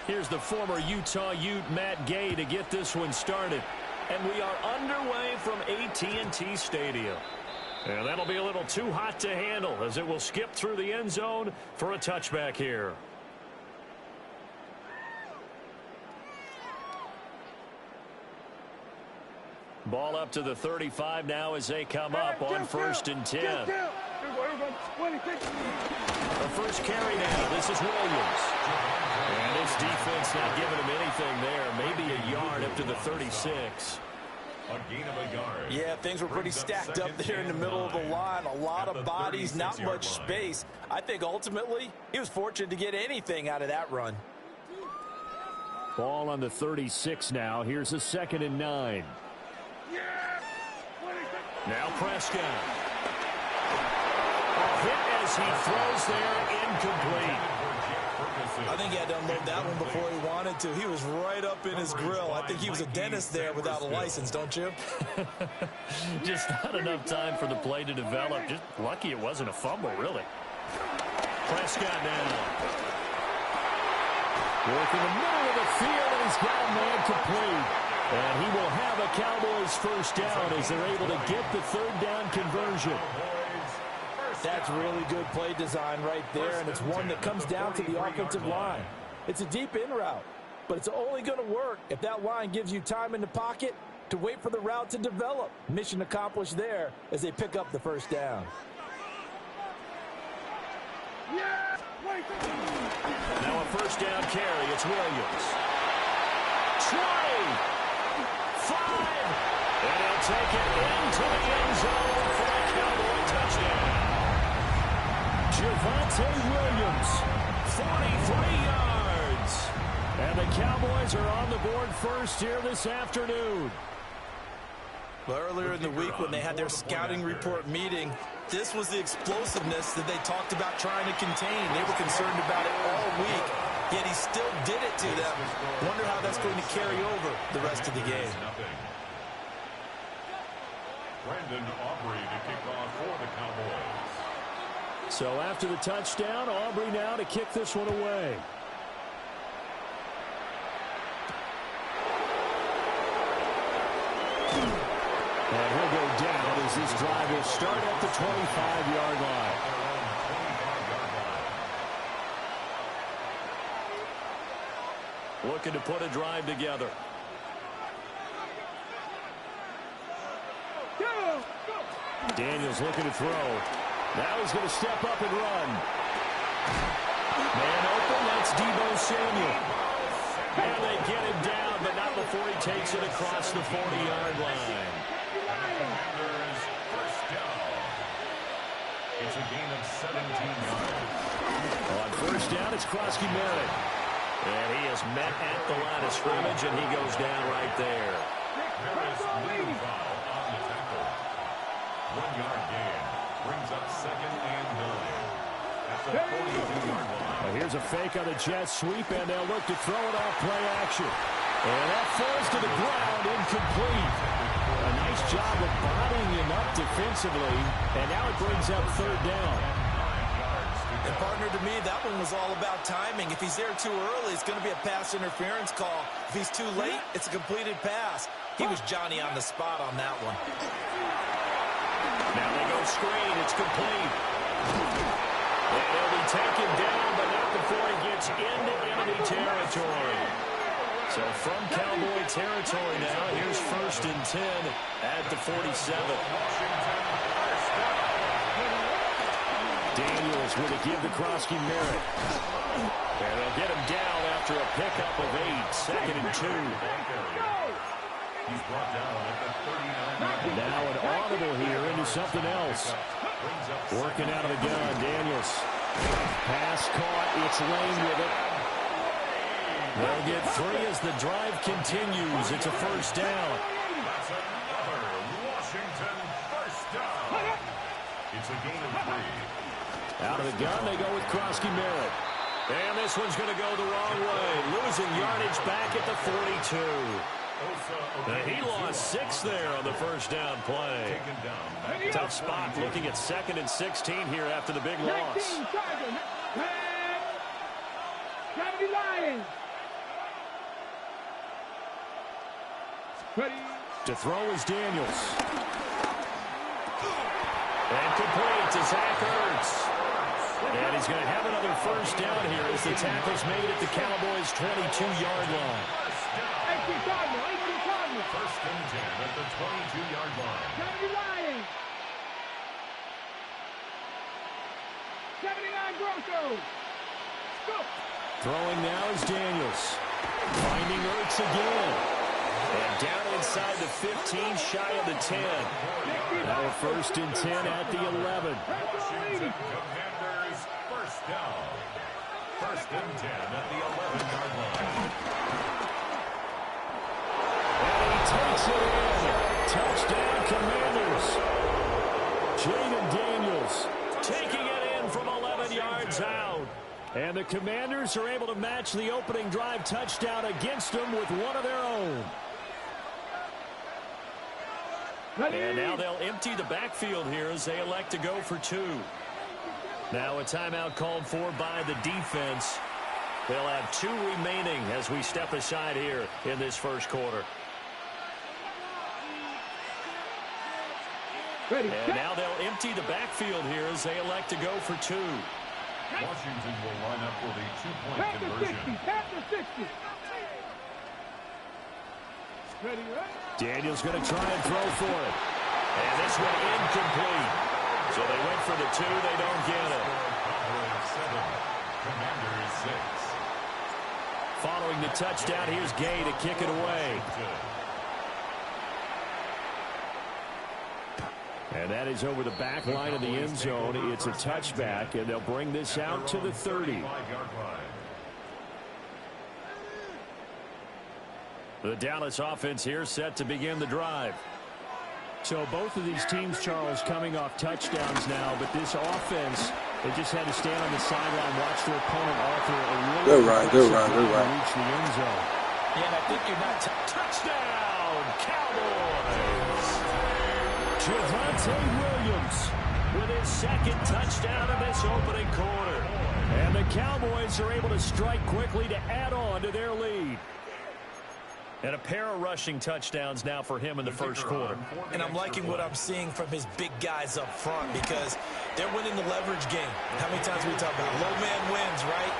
Here's the former Utah Ute, Matt Gay, to get this one started. And we are underway from AT&T Stadium. And that'll be a little too hot to handle as it will skip through the end zone for a touchback here. Ball up to the 35 now as they come up on 1st and 10. The first carry now. This is Williams. And this defense not giving him anything there. Maybe a yard up to the 36. A gain of a yard. Yeah, things were pretty stacked up there in the middle of the line. A lot of bodies, not much space. I think ultimately he was fortunate to get anything out of that run. Ball on the 36 now. Here's a 2nd and 9. Now Prescott. A hit as he throws there, incomplete. I think he had to unload that one before he wanted to. He was right up in his grill. I think he was a dentist there without a license, don't you? Just not enough time for the play to develop. Just lucky it wasn't a fumble, really. Prescott now. Work in the middle of the field, and he's got a man complete. And he will have a Cowboys first down as they're able to get the 3rd down conversion. That's really good play design right there, and it's one that comes down to the offensive line. It's a deep in route, but it's only going to work if that line gives you time in the pocket to wait for the route to develop. Mission accomplished there as they pick up the 1st down. Now a 1st down carry. It's Williams. 20, 5, and he'll take it into the end zone for a Cowboy touchdown. Javonte Williams, 43 yards. And the Cowboys are on the board first here this afternoon. Well, earlier in the week when they had their scouting report meeting, this was the explosiveness that they talked about trying to contain. They were concerned about it all week, yet he still did it to them. Wonder how that's going to carry over the rest of the game. Brandon Aubrey to kick off for the Cowboys. So after the touchdown, Aubrey now to kick this one away. And he'll go down as this drive will start at the 25-yard line. Looking to put a drive together. Daniels looking to throw. Now he's going to step up and run. Man open, that's Deebo Samuel. And they get him down, but not before he takes it across the 40-yard line. It's a gain of 17 yards. On 1st down, it's Krosky-Merritt. And he is met at the line of scrimmage, and he goes down right there. Harris leading foul on the tackle. 1-yard gain. Brings up 2nd and 9. At the 42-yard line. Well, here's a fake on the jet sweep, and they'll look to throw it off play action. And that falls to the ground, incomplete. A nice job of bodying him up defensively, and now it brings up 3rd down. And partner, to me, that one was all about timing. If he's there too early, it's going to be a pass interference call. If he's too late, it's a completed pass. He was Johnny on the spot on that one. Now they go screen. It's complete. And he'll be taken down, but not before he gets into enemy territory. So from Cowboy territory now, here's 1st and 10 at the 47. Daniels with a give to Krosky-Merritt. And they'll get him down after a pickup of 8. 2nd and 2. He's brought down at the 39. Now an audible here into something else. Working out of the gun, Daniels. Pass caught. It's Lane with it. They'll get 3 as the drive continues. It's a 1st down. That's another Washington 1st down. It's a gain of 3. Out of the gun, they go with Krosky-Merritt. And this one's going to go the wrong way. Losing yardage back at the 42. He lost 6 there on the 1st down play. Tough spot looking at 2nd and 16 here after the big loss. To throw is Daniels. And complete to Zach Ertz. And he's going to have another first down here as the tackle's made at the Cowboys' 22-yard line. First and 10 at the 22-yard line. 79 Broncos. Throwing now is Daniels. Finding Ertz again. And down inside the 15, shy of the 10. Now a first and 10 at the 11. Washington Commanders first down. First and 10 at the 11-yard line. And he takes it in. Touchdown Commanders. Jaden Daniels taking it in from 11 yards out. And the Commanders are able to match the opening drive touchdown against them with one of their own. And now they'll empty the backfield here as they elect to go for two. Now a timeout called for by the defense. They'll have two remaining as we step aside here in this first quarter. And now they'll empty the backfield here as they elect to go for two. Washington will line up with a two-point conversion. Daniel's going to try and throw for it. And this one incomplete. So they went for the two. They don't get it. Cowboys 7, Commanders 6. Following the touchdown, here's Gay to kick it away. And that is over the back line of the end zone. It's a touchback, and they'll bring this out to the 30. The Dallas offense here set to begin the drive. So both of these teams, Charles, coming off touchdowns now, but this offense, they just had to stand on the sideline, watch their opponent offer a really Good run. reach the end zone. Yeah, and I think you're not Touchdown, Cowboys! Javonte Williams with his second touchdown in this opening quarter. And the Cowboys are able to strike quickly to add on to their lead. And a pair of rushing touchdowns now for him in the first quarter. And I'm liking what I'm seeing from his big guys up front because they're winning the leverage game. How many times we talk about low man wins, right?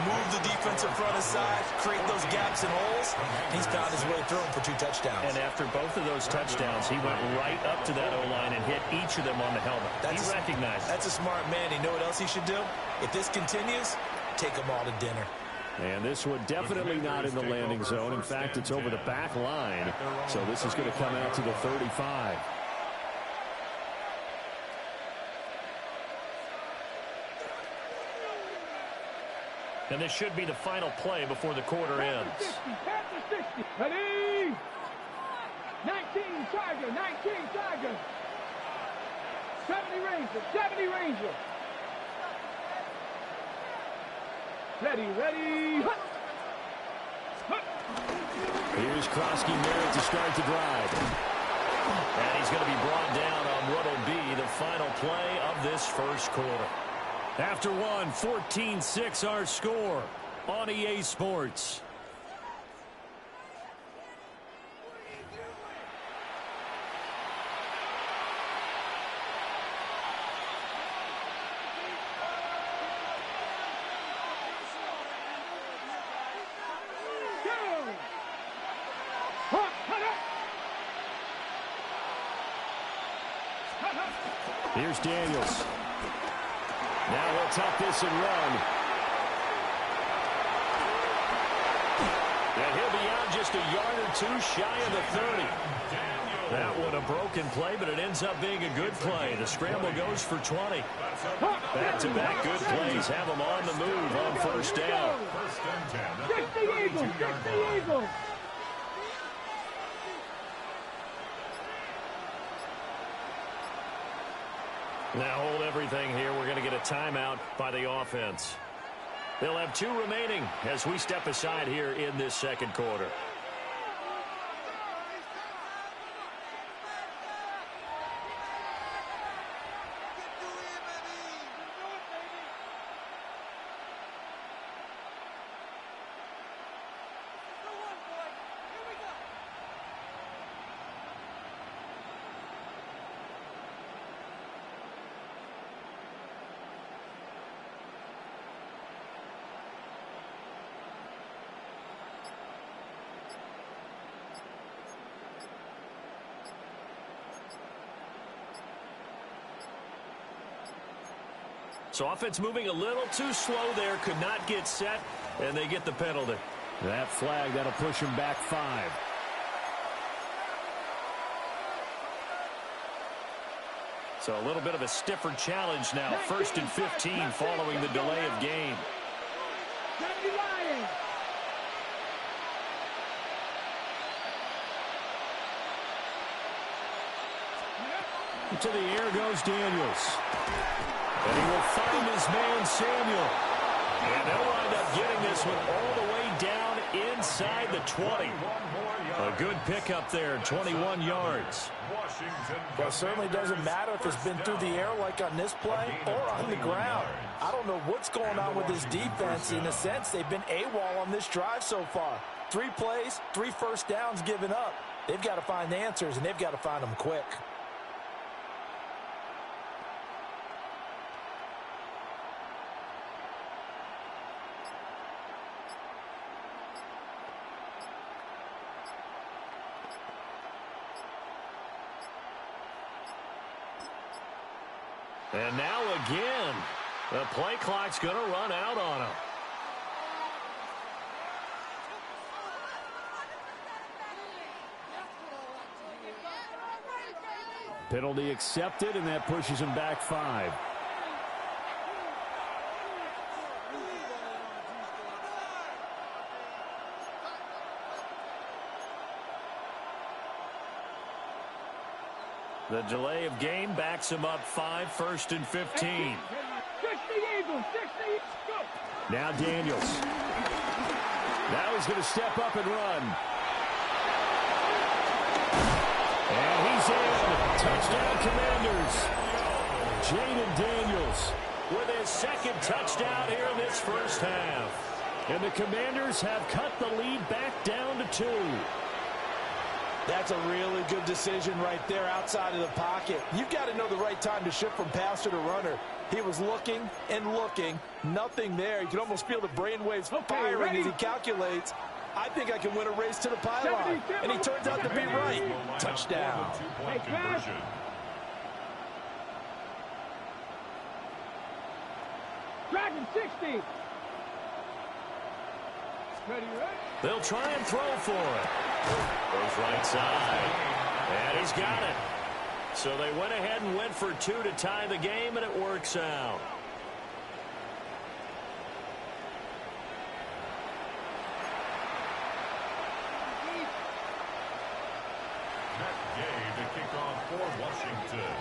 Move the defensive front aside, create those gaps and holes. He's found his way through them for two touchdowns. And after both of those touchdowns, he went right up to that O-line and hit each of them on the helmet. He recognized it. That's a smart man. You know what else he should do? If this continues, take them all to dinner. And this one definitely not in the landing zone. In fact, it's over the back line. So this is going to come out to the 35. And this should be the final play before the quarter ends. 60, ready? 19 Tiger, 19 Tiger. 70 Ranger. Ready. Here's Krosky Merritt to start the drive. And he's going to be brought down on what will be the final play of this first quarter. After one, 14-6 our score on EA Sports. Here's Daniels. Now he'll tuck this and run. And he'll be out just a yard or two shy of the 30. That one a broken play, but it ends up being a good play. The scramble goes for 20. Back-to-back good plays have them on the move on first down. Get the Eagles. Now hold everything here. We're going to get a timeout by the offense. They'll have two remaining as we step aside here in this second quarter. So offense moving a little too slow there, could not get set, and they get the penalty. That flag, that'll push him back 5. So a little bit of a stiffer challenge now. 1st and 15 following the delay of game. To the air goes Daniels. And he will find his man Samuel. And they'll wind up getting this one all the way down inside the 20. A good pickup there, 21 yards. Well, it certainly doesn't matter if it's been through the air like on this play or on the ground. I don't know what's going on with this defense. In a sense, they've been AWOL on this drive so far. 3 plays, 3 first downs given up. They've got to find answers, and they've got to find them quick. And now again, the play clock's going to run out on him. Penalty accepted, and that pushes him back 5. The delay of game backs him up 5, 1st and 15. Now Daniels. Now he's going to step up and run. And he's in. Touchdown, Commanders. Jaden Daniels With his 2nd touchdown here in this first half. And the Commanders have cut the lead back down to 2. That's a really good decision right there outside of the pocket. You've got to know the right time to shift from passer to runner. He was looking and looking. Nothing there. You can almost feel the brainwaves firing as he calculates. I think I can win a race to the pylon. And he turns out to be right. Touchdown. Dragon 60. Ready, right? They'll try and throw for it. Goes right side. And he's got it. So they went ahead and went for 2 to tie the game, and it works out. To kick off for Washington.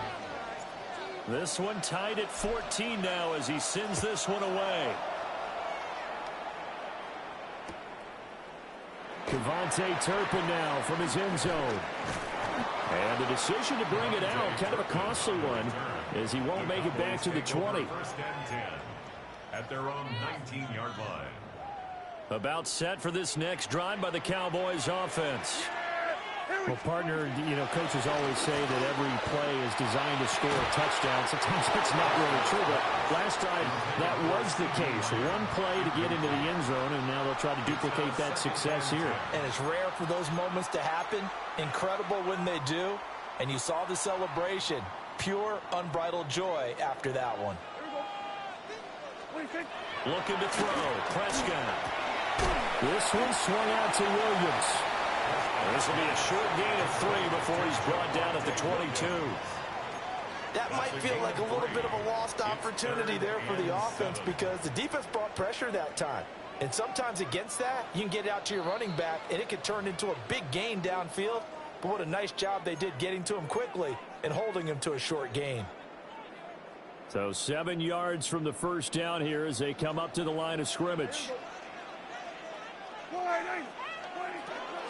This one tied at 14 now as he sends this one away. Kevontae Turpin now from his end zone. And the decision to bring it out, kind of a costly one, as he won't make it back to the 20. 1st and 10 at their own 19-yard line. About set for this next drive by the Cowboys offense. Well, partner, you know, coaches always say that every play is designed to score a touchdown. Sometimes that's not really true, but last drive, that was the case. One play to get into the end zone, and now they'll try to duplicate that success here. And it's rare for those moments to happen. Incredible when they do. And you saw the celebration. Pure, unbridled joy after that one. Looking to throw. Prescott. This one swung out to Williams. This will be a short gain of 3 before he's brought down at the 22. That might feel like a little bit of a lost opportunity there for the offense because the defense brought pressure that time. And sometimes against that, you can get out to your running back, and it could turn into a big gain downfield. But what a nice job they did getting to him quickly and holding him to a short gain. So 7 yards from the first down here as they come up to the line of scrimmage.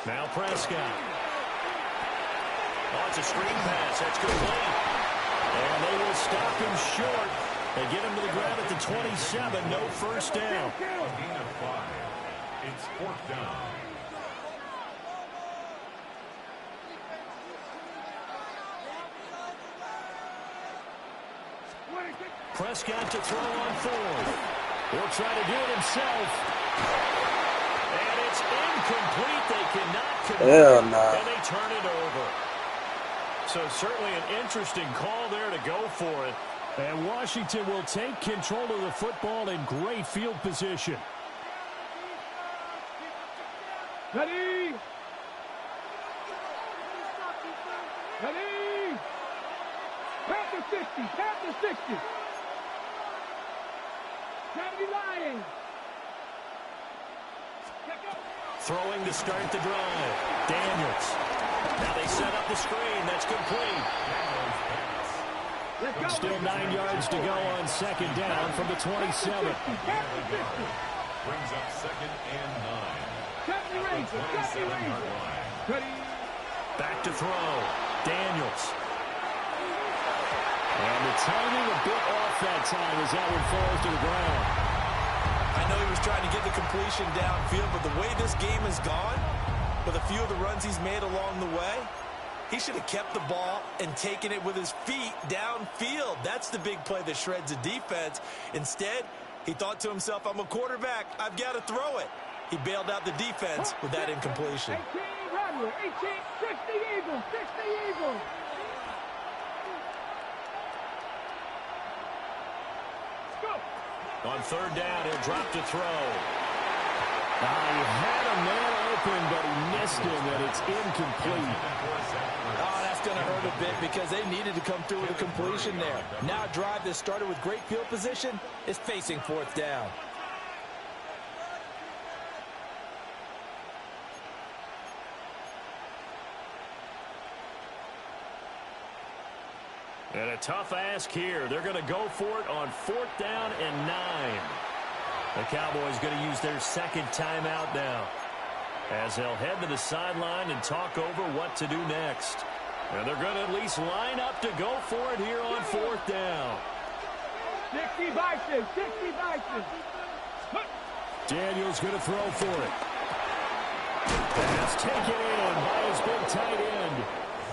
Now Prescott. Oh, it's a screen pass. That's complete. And they will stop him short. They get him to the ground at the 27. No first down. A gain of 5. It's 4th down. Prescott to throw on 4th. He'll try to do it himself. And it's incomplete. They cannot convert it, and they turn it over. So certainly an interesting call there to go for it. And Washington will take control of the football in great field position. Ready? Ready? Panther 60, Panther 60. Gravity Lions. Throwing to start the drive. Daniels. Now they set up the screen. That's complete. Still 9 yards to go on second down from the 27. Brings up second and 9. Back to throw. Daniels. And the timing a bit off that time as that one falls to the ground. I know he was trying to get the completion downfield, but the way this game has gone, with a few of the runs he's made along the way, he should have kept the ball and taken it with his feet downfield. That's the big play that shreds a defense. Instead, he thought to himself, I'm a quarterback. I've got to throw it. He bailed out the defense with that incompletion. 18, 60 Eagles, 60 Eagles. On third down, he'll drop to throw. He had a man open, but he missed him, and it's incomplete. Oh, that's going to hurt a bit because they needed to come through with a completion there. Now a drive that started with great field position is facing fourth down. And a tough ask here. They're going to go for it on fourth down and 9. The Cowboys going to use their second timeout now, as they'll head to the sideline and talk over what to do next. And they're going to at least line up to go for it here on fourth down. 60 Bison, 60 Bison. Daniels going to throw for it. Pass taken in by his big tight end.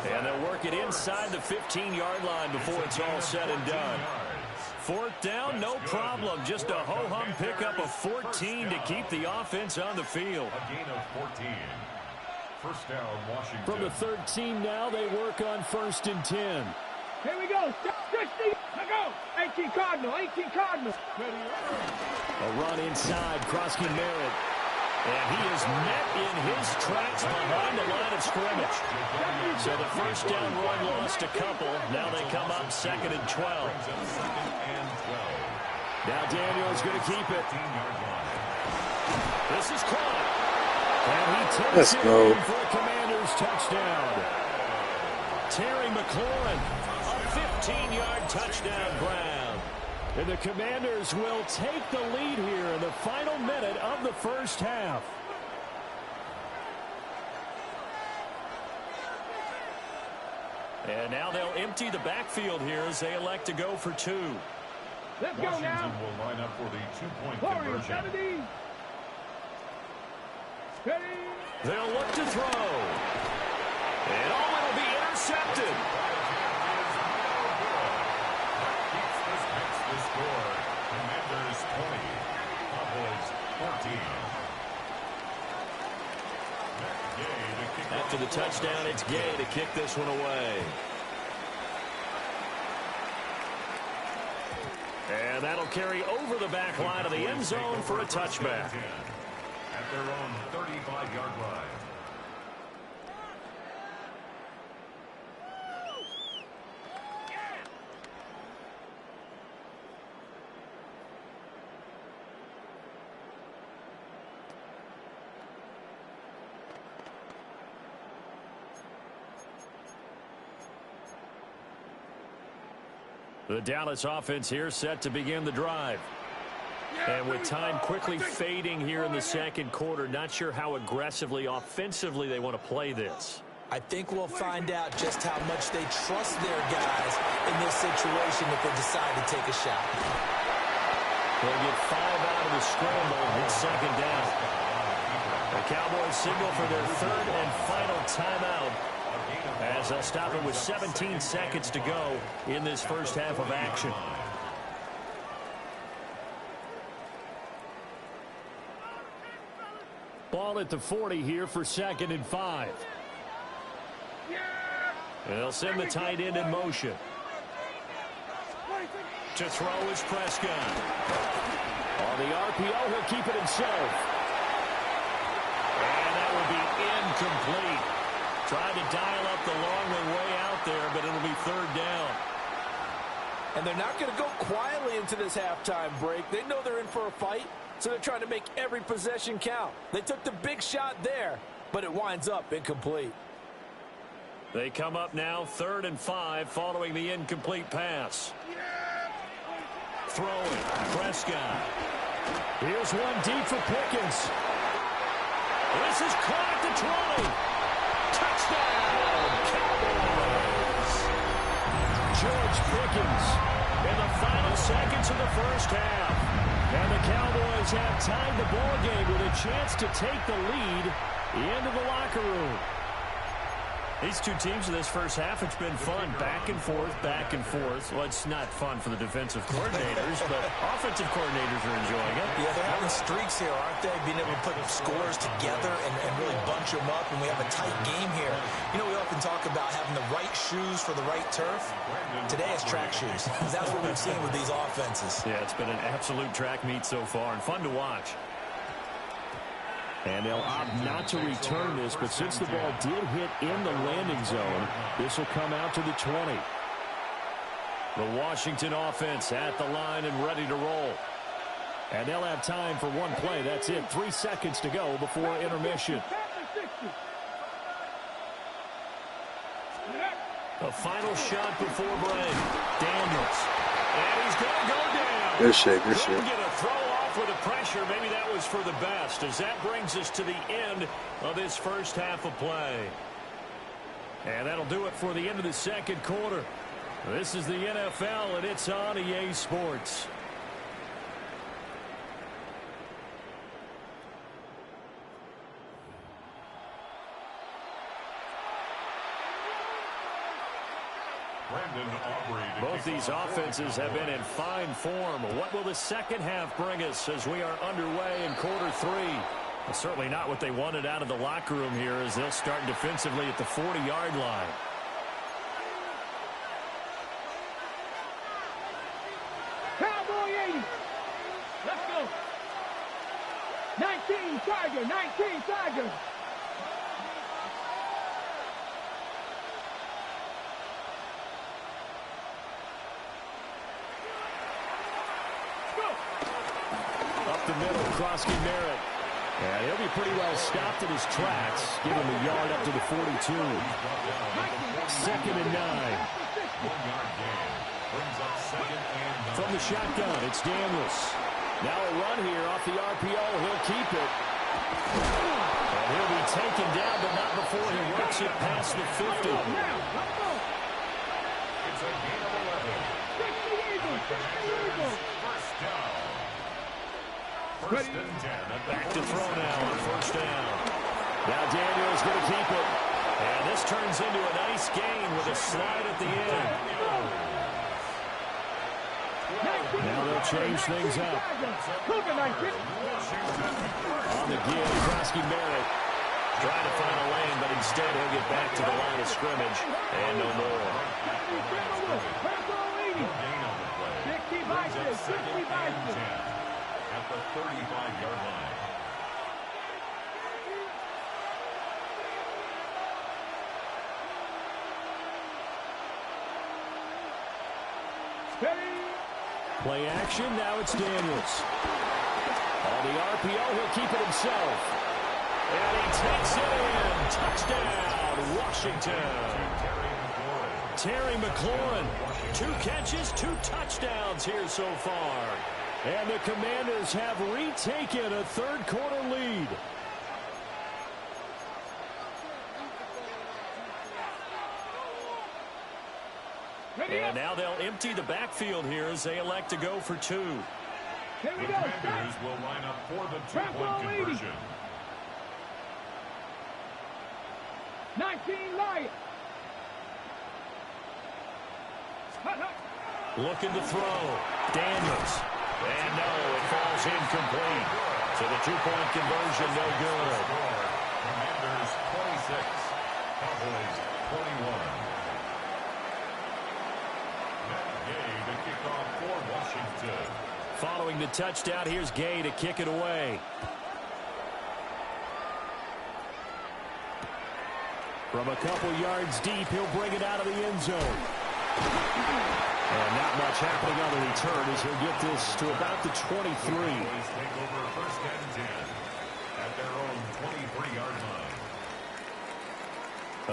And they'll work it inside the 15-yard line before it's all said and done. Fourth down, no problem. Just a ho-hum pickup of 14 to keep the offense on the field. A gain of 14. First down, Washington. From the 13 now, they work on first and 10. Here we go. 60. Let go. 18 Cardinal. 18 Cardinal. A run inside. Krosky Merritt. And he is met in his tracks behind the line of scrimmage. So the first down run lost a couple. Now they come up second and 12. Now Daniel's going to keep it. This is caught. And he takes it in for a Commanders touchdown. Terry McLaurin, a 15-yard touchdown grab. And the Commanders will take the lead here in the final minute of the first half. And now they'll empty the backfield here as they elect to go for 2. Let's go Washington now. will line up for the 2-point Warriors, conversion. 70. Ready. They'll look to throw. And it'll be intercepted. The score, Commanders 20, Cowboys 14. After the touchdown, it's Gay to kick this one away. And that'll carry over the back line of the end zone for a touchback. At their own 35-yard line. The Dallas offense here set to begin the drive. And with time quickly fading here in the second quarter, not sure how aggressively, offensively they want to play this. I think we'll find out just how much they trust their guys in this situation if they decide to take a shot. They'll get 5 out of the scramble. It's second down. The Cowboys signal for their third and final timeout, as they'll stop it with 17 seconds to go in this first half of action. Ball at the 40 here for second and 5. And they'll send the tight end in motion. to throw is Prescott. On the RPO, he'll keep it himself. And that will be incomplete. Tried to dial up the long way out there, but it'll be third down. And they're not going to go quietly into this halftime break. They know they're in for a fight, so they're trying to make every possession count. They took the big shot there, but it winds up incomplete. They come up now 3rd and 5 following the incomplete pass. Throwing, Prescott. Here's one deep for Pickens. This is caught at the 20. Touchdown, Cowboys. George Pickens In the final seconds of the first half. and the Cowboys have tied the ball game with a chance to take the lead into the locker room. These two teams in this first half, it's been fun. Back and forth, back and forth. Well, it's not fun for the defensive coordinators, but offensive coordinators are enjoying it. Yeah, they're having streaks here, aren't they? Being able to put scores together and really bunch them up, and we have a tight game here. You know, we often talk about having the right shoes for the right turf. Today it's track shoes, because that's what we've seen with these offenses. Yeah, it's been an absolute track meet so far, and fun to watch. And they'll opt not to return this, but since the ball did hit in the landing zone, this will come out to the 20. The Washington offense at the line and ready to roll. And they'll have time for one play. That's it. 3 seconds to go before intermission. The final shot before break. Daniels. And he's going to go down. Good shit, good shit. Couldn't get a throw off with the pressure. Maybe that was for the best, as that brings us to the end of this first half of play. And that'll do it for the end of the second quarter. This is the NFL, and it's on EA Sports. Both these offenses have been in fine form. What will the second half bring us as we are underway in quarter three? Well, certainly not what they wanted out of the locker room here, as they'll start defensively at the 40-yard line. Cowboy 80. Let's go. 19 Tiger, 19 Tiger. Up the middle, Krosky Merritt. And he'll be pretty well stopped in his tracks. Give him a yard up to the 42. 2nd and 9. From the shotgun, it's Daniels. Now a run here off the RPO. He'll keep it. And he'll be taken down, but not before he works it past the 50. It's a gain of 11. First down. First and 10. Back to throw now on first down. Now Daniels going to keep it. And this turns into a nice gain with a slide at the end. Now they'll change things up. On the give, Krosky Merritt. Trying to find a lane, but instead he'll get back to the line of scrimmage. And no more. Brings up 2nd and 10 at the 35-yard line. Play action, now it's Daniels. On the RPO, he'll keep it himself. And he takes it in. Touchdown, Washington. Terry McLaurin. 2 catches, 2 touchdowns here so far. And the Commanders have retaken a third-quarter lead. And now they'll empty the backfield here as they elect to go for 2. The Commanders will line up for the 2-point conversion. 19 Lions. Looking to throw. Daniels. And no, it falls incomplete. So the 2-point conversion, no good. Commanders 26. Cowboys 21. Gay to kick off for Washington. Following the touchdown, here's Gay to kick it away. From a couple yards deep, he'll bring it out of the end zone. And not much happening on the return as he'll get this to about the 23. Cowboys take over first and 10 at their own 23-yard line.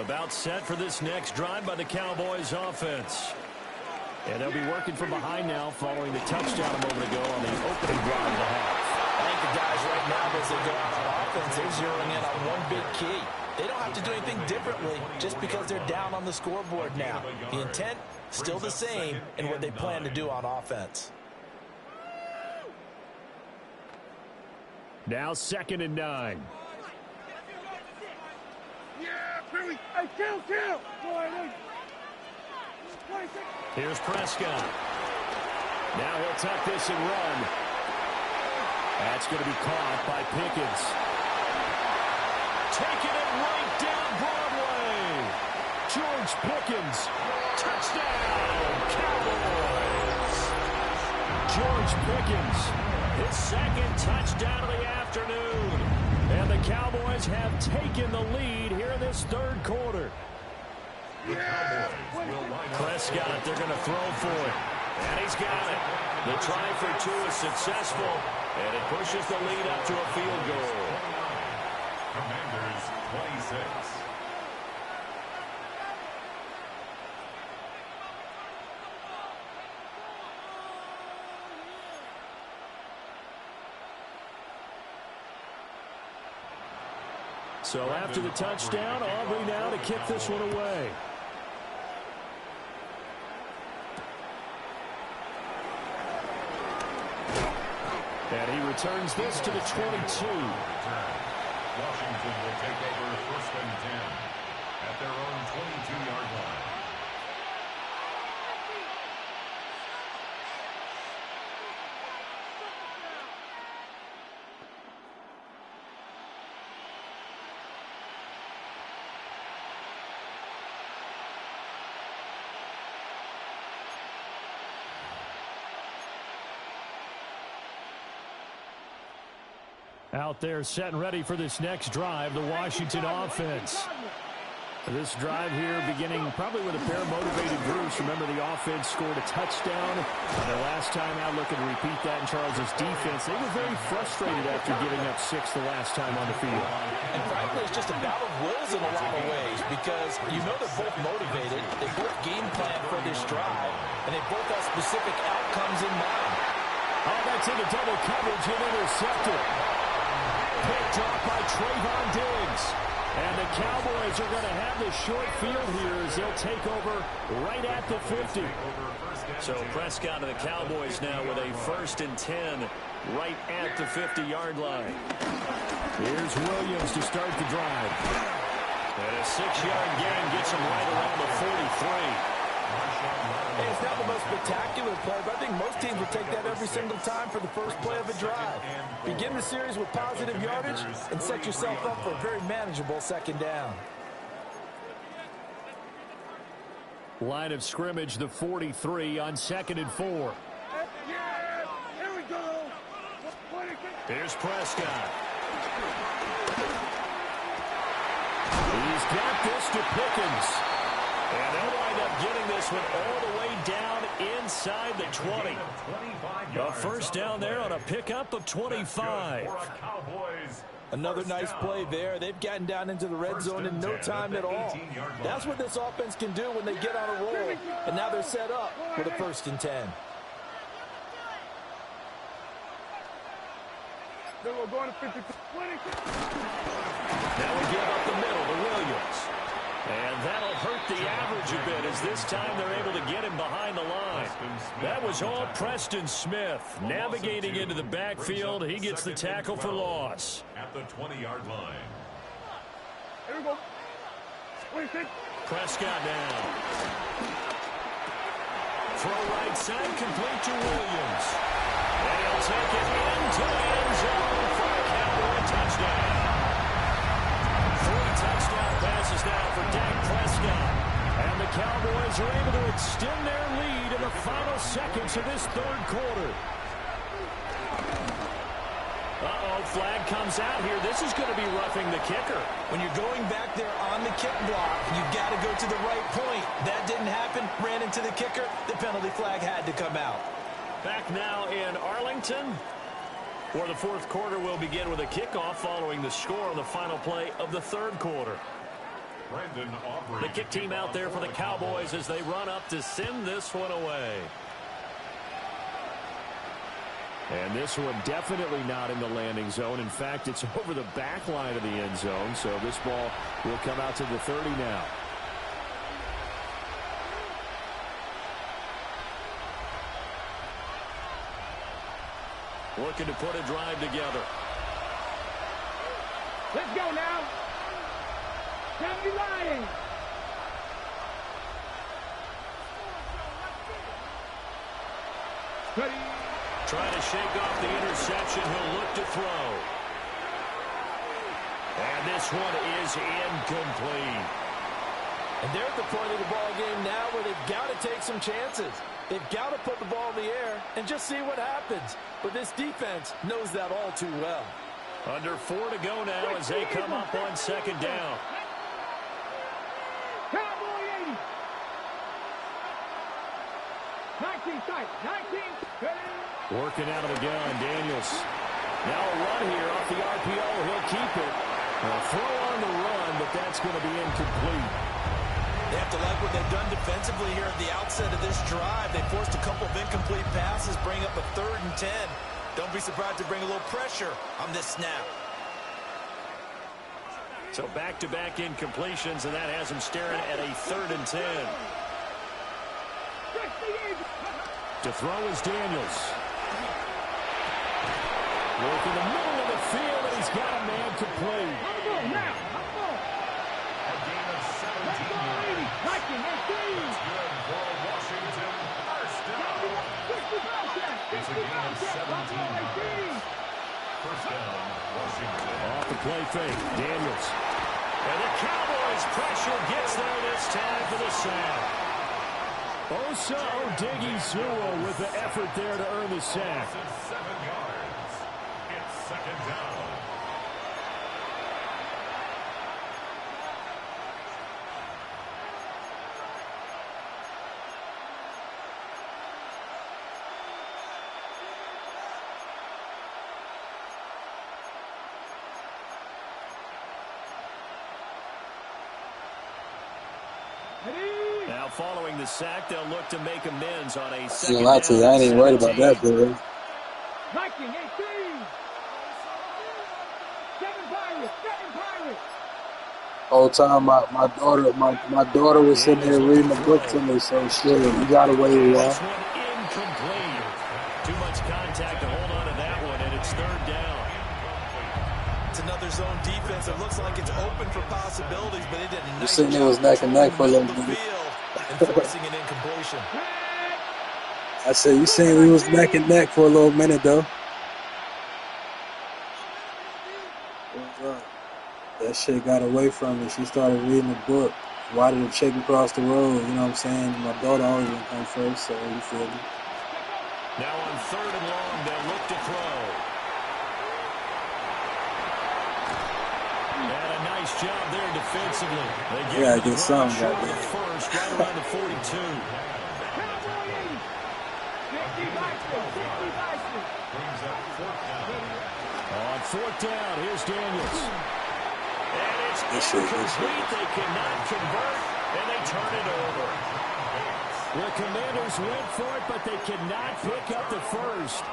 About set for this next drive by the Cowboys offense. And they'll be working from behind now following the touchdown a moment ago on the opening drive of the half. I think the guys right now, as they go out on offense, they're zeroing in on one big key. They don't have to do anything differently just because they're down on the scoreboard now. The intent, still the same in what they plan to do on offense. Now 2nd and 9. Hey, kill! Here's Prescott. Now he'll tuck this and run. That's going to be caught by Pickens. Taking it right down Broadway. George Pickens. Touchdown, Cowboys. George Pickens. His second touchdown of the afternoon. And the Cowboys have taken the lead here in this third quarter. The Cowboys will line up. Prescott, they're going to throw for it. And he's got it. The try for two is successful, and it pushes the lead up to a field goal. Commanders 26. So after the touchdown, Aubrey now to kick this one away. And he returns this to the 22. Washington will take over first and 10 at their own 22-yard line. Out there set and ready for this next drive, the Washington offense. This drive here beginning probably with a pair of motivated Bruce. Remember, the offense scored a touchdown. Their last time out, looking to repeat that in Charles's defense. They were very frustrated after giving up 6 the last time on the field. And frankly, it's just a battle of wills in a lot of ways because you know they're both motivated. They both game plan for this drive, and they both have specific outcomes in mind. Oh, that's into double coverage and intercepted. Pick drop by Trayvon Diggs. And the Cowboys are going to have the short field here as they'll take over right at the 50. So Prescott and the Cowboys now with a 1st and 10 right at the 50-yard line. Here's Williams to start the drive. And a 6-yard gain gets him right around the 43. Hey, it's not the most spectacular play, but I think most teams will take that every single time for the first play of a drive. Begin the series with positive yardage and set yourself up for a very manageable 2nd down. Line of scrimmage, the 43 on 2nd and 4. Here we go. Here's Prescott. He's got this to Pickens. And they'll wind up getting this one all the way down inside the 20. A first down there on a pickup of 25. Another nice play there. They've gotten down into the red zone in no time at all. That's what this offense can do when they get on a roll. And now they're set up with a 1st and 10. Then we're going to 50. Now we give up the middle to Williams. And that'll hurt the average a bit as this time they're able to get him behind the line. That was all Preston Smith. Navigating into the backfield, he gets the tackle for loss. At the 20-yard line. Here we go. 26. Prescott now. Throw right side, complete to Williams. And he'll take it into the end zone for a Cowboy touchdown. 3 touchdown passes now for Dak Prescott. And the Cowboys are able to extend their lead in the the final seconds of this third quarter. Uh-oh, flag comes out here. This is going to be roughing the kicker. When you're going back there on the kick block, you've got to go to the right point. That didn't happen. Ran into the kicker. The penalty flag had to come out. Back now in Arlington, where the fourth quarter will begin with a kickoff following the score on the final play of the third quarter. The kick team out there for the Cowboys as they run up to send this one away. And this one definitely not in the landing zone. In fact, it's over the back line of the end zone. So this ball will come out to the 30 now. Looking to put a drive together. Let's go now. Don't be lying. Ready. Trying to shake off the interception. He'll look to throw. And this one is incomplete. And they're at the point of the ball game now where they've got to take some chances. They've got to put the ball in the air and just see what happens. But this defense knows that all too well. Under 4 to go now as they come up on second down. Cowboy 80. 19 sight. 19. Working out of the gun, Daniels. Now a run here off the RPO. He'll keep it. A throw on the run, but that's going to be incomplete. They have to like what they've done defensively here at the outset of this drive. They forced a couple of incomplete passes, bring up a 3rd and 10. Don't be surprised to bring a little pressure on this snap. So back-to-back incompletions, and that has them staring at a 3rd and 10. To throw is Daniels. Work in the middle of the field, and he's got a man complete. Now. A gain of 17 yards. Viking, It's good for Washington. First down. It's a gain of 17 yards. First down, Washington. Off the play fake, Daniels. And the Cowboys pressure gets there this time for the sack. Osa Odighizuwa with the effort there to earn the sack. 7 yards. It's second down. Now following the sack, they'll look to make amends on a I second ain't lie to you. I ain't even worried about that, bro. Viking 18. 7 Pirates. Whole time my daughter was sitting there reading the book to me, so shit, you gotta wait a while. This one incomplete. Too much contact to hold on to that one, and it's 3rd down. It's another zone defense. It looks like it's open for possibilities, but it did a nice seen it job was neck and neck for a little controlling the bit. field and forcing an incompletion. I said, you seen we was neck and neck for a little minute, though. That shit got away from me. She started reading the book. Why did the chick across the road? You know what I'm saying? My daughter always gonna come first, so you feel me? Now on 3rd and long, they'll look to throw. And a nice job there defensively. They Yeah, him get the some, short of the goddamn. first, right around the 42. Brings up 4th down. On 4th down, here's Daniels. And it's incomplete. They cannot convert, and they turn it over. The Commanders went for it, but they cannot pick up the first.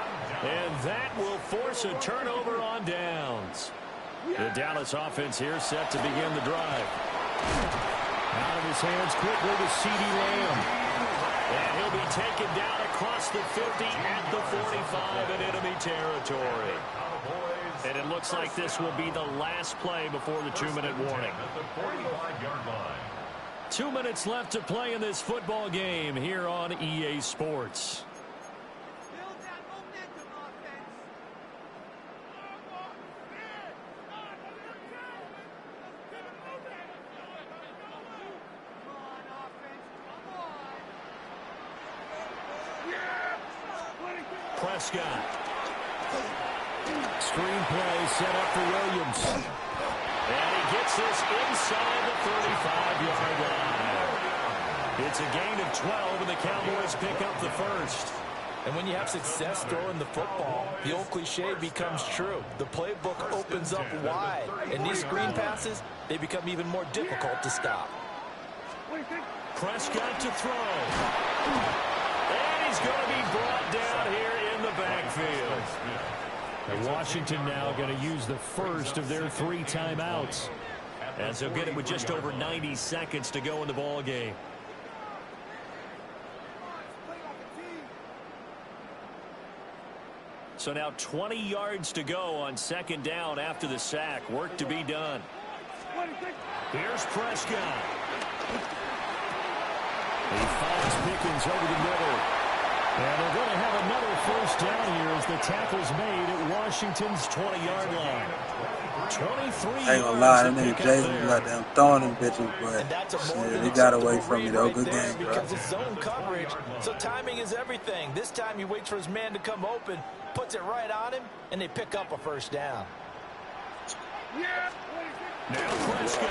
And that will force a turnover on downs. The Dallas offense here set to begin the drive. Out of his hands quickly to CeeDee Lamb. And he'll be taken down across the 50 at the 45 in enemy territory. And it looks like this will be the last play before the 2-minute warning. At the 45-yard line. 2 minutes left to play in this football game here on EA Sports. Prescott. Screenplay set up for Williams. And he gets this inside the 35-yard line. It's a gain of 12, and the Cowboys pick up the first. And when you have success throwing the football, the old cliche becomes true. The playbook opens up wide, and these screen passes, they become even more difficult to stop. Prescott to throw. And he's going to be brought down here in the backfield. And Washington now going to use the first of their 3 timeouts. As they'll get it with just over 90 seconds to go in the ball game. So now 20 yards to go on second down after the sack. Work to be done. Here's Prescott. He finds Pickens over the middle. And they're going to have another first down here as the tackle's made at Washington's 20-yard line. 23 I ain't gonna lie, that nigga Jason got them throwing them bitches, but yeah, they got away from me though. Good game, bro. Because it's zone coverage, so timing is everything. This time he waits for his man to come open, puts it right on him, and they pick up a first down. Now Prescott.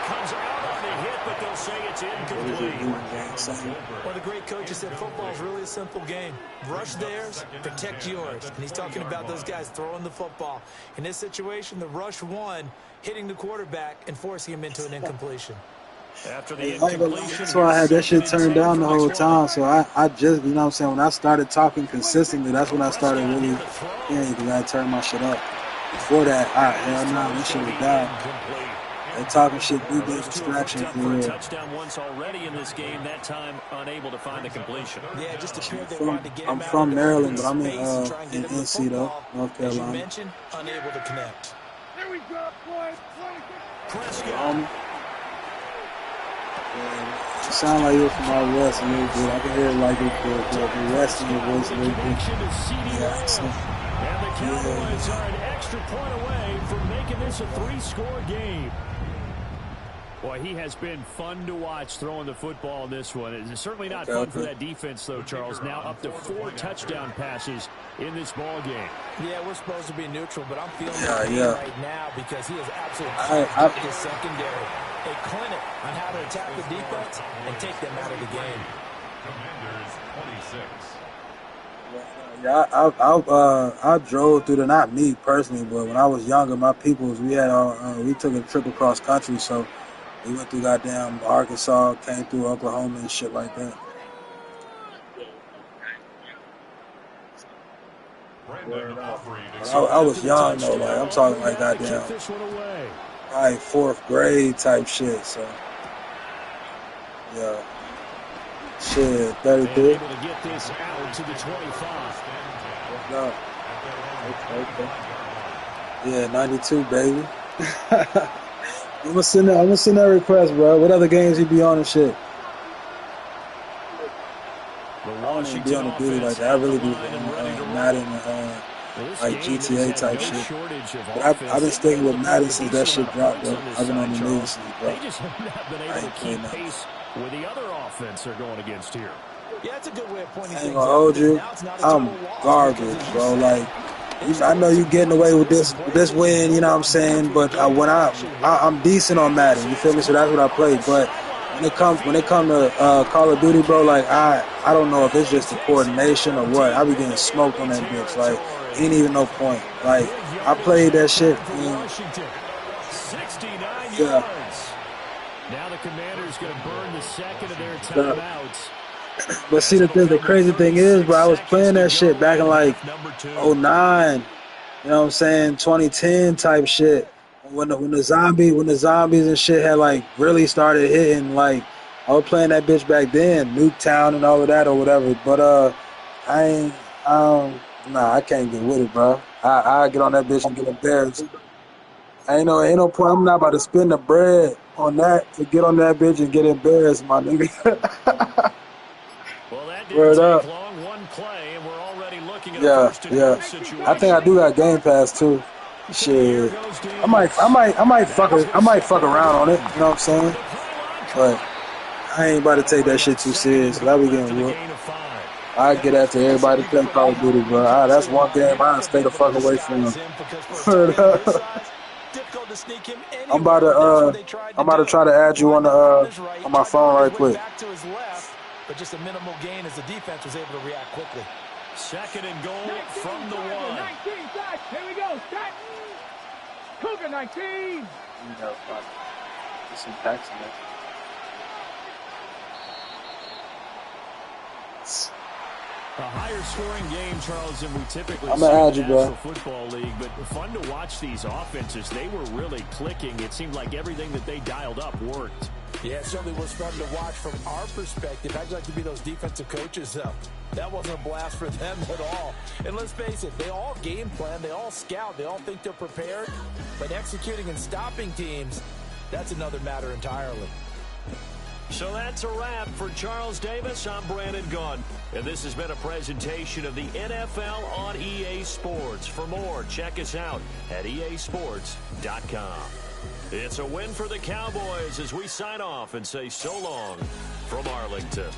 Comes out on the hit, but they'll say it's incomplete. One of the great coaches said football is really a simple game. Rush theirs, protect yours. And he's talking about those guys throwing the football. In this situation, the rush one, hitting the quarterback and forcing him into an incompletion. After the incompletion, that's why I had that shit turned down the whole time. So I just, you know what I'm saying, when I started talking consistently, that's when I started really hearing, because I turned my shit up. Before that, hell no, this shit was down. They talking shit, big distraction for real. Touchdown once already in this game, that time unable to find the completion. Yeah, just appeared they wanted to get him I'm from Maryland, but I'm in NC though, North Carolina. As you mentioned, unable to connect. Here we go, boys. Prescott. You sound like you're from out west a little bit. I can hear like the west in your voice a little bit. And the Cowboys are an extra point away from making this a 3-score game. Boy, he has been fun to watch throwing the football in this one. It's certainly not fun for that defense, though, Charles. Now up to 4 touchdown passes in this ball game. Yeah, we're supposed to be neutral, but I'm feeling that right now because he is absolutely his secondary. A clinic on how to attack the defense and take them out of the game. Commanders 26. Yeah, I drove through not me personally, but when I was younger, my peoples, we took a trip across country, so we went through goddamn Arkansas, came through Oklahoma and shit like that. I was young though, like I'm talking like goddamn, like 4th grade type shit. So yeah, shit, 33. Able to get this out to the 25. No. Okay. Yeah, 92, baby. I'm gonna send that request, bro. What other games he be on and shit? I don't even be on the duty like that. I really be Madden, like GTA type shit. But I've been sticking with Madden since that shit dropped, though. I've been on the news since it dropped. They just have been able to keep pace with the other offense they're going against here. Yeah, that's a good way of pointing I things ain't gonna hold you. I'm garbage, bro. Like, I know you getting away with this win, you know what I'm saying? But when I'm decent on Madden, you feel me? So that's what I play. But when it come to Call of Duty, bro, like I don't know if it's just the coordination or what. I be getting smoked on that bitch. Like, ain't even no point. Like, I played that shit. 69 yeah. yards. Now the Commanders going to burn the second of their timeouts. But see, the crazy thing is, bro, I was playing that shit back in like 09, you know what I'm saying, 2010 type shit. When the zombies and shit had like really started hitting, like I was playing that bitch back then, Nuketown and all of that or whatever. But I can't get with it, bro. I get on that bitch and get embarrassed. Ain't no point. I'm not about to spend the bread on that to get on that bitch and get embarrassed, my nigga. Well, that didn't take long, one play, and we're already looking at a first and goal situation. I think I do got Game Pass too. Shit, I might fuck around on it. You know what I'm saying? But I ain't about to take that shit too serious. Cause I be getting whooped. I get after everybody that play Call of Duty, bro. That's one game I stay the fuck away from. I'm about to try to add you on my phone right quick. But just a minimal gain as the defense was able to react quickly. Second and goal from the 1. 19, here we go. Start. Cougar 19. Some packs in there. A higher scoring game, Charles, than we typically I'm see in gonna add the you, bro. National Football League, but fun to watch these offenses. They were really clicking. It seemed like everything that they dialed up worked. Yeah, it certainly was fun to watch from our perspective. I'd like to be those defensive coaches, though. That wasn't a blast for them at all. And let's face it, they all game plan, they all scout, they all think they're prepared. But executing and stopping teams, that's another matter entirely. So that's a wrap for Charles Davis. I'm Brandon Gaudin, and this has been a presentation of the NFL on EA Sports. For more, check us out at easports.com. It's a win for the Cowboys as we sign off and say so long from Arlington.